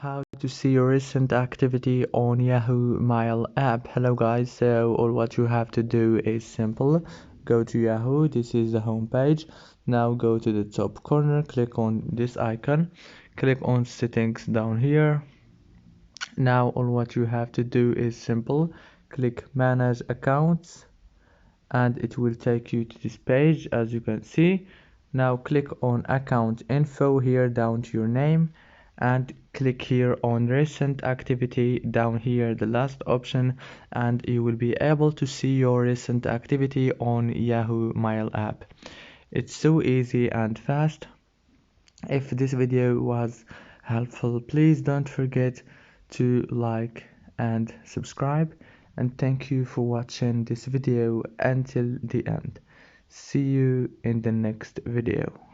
How to see your recent activity on Yahoo Mail app. Hello guys, so all what you have to do is simple. Go to Yahoo, this is the home page. Now go to the top corner, click on this icon, click on settings down here. Now all what you have to do is simple. Click manage accounts and it will take you to this page as you can see. Now click on account info here down to your name and click here on recent activity down here, the last option, and you will be able to see your recent activity on Yahoo Mail app. It's so easy and fast. If this video was helpful, please don't forget to like and subscribe, and thank you for watching this video until the end. See you in the next video.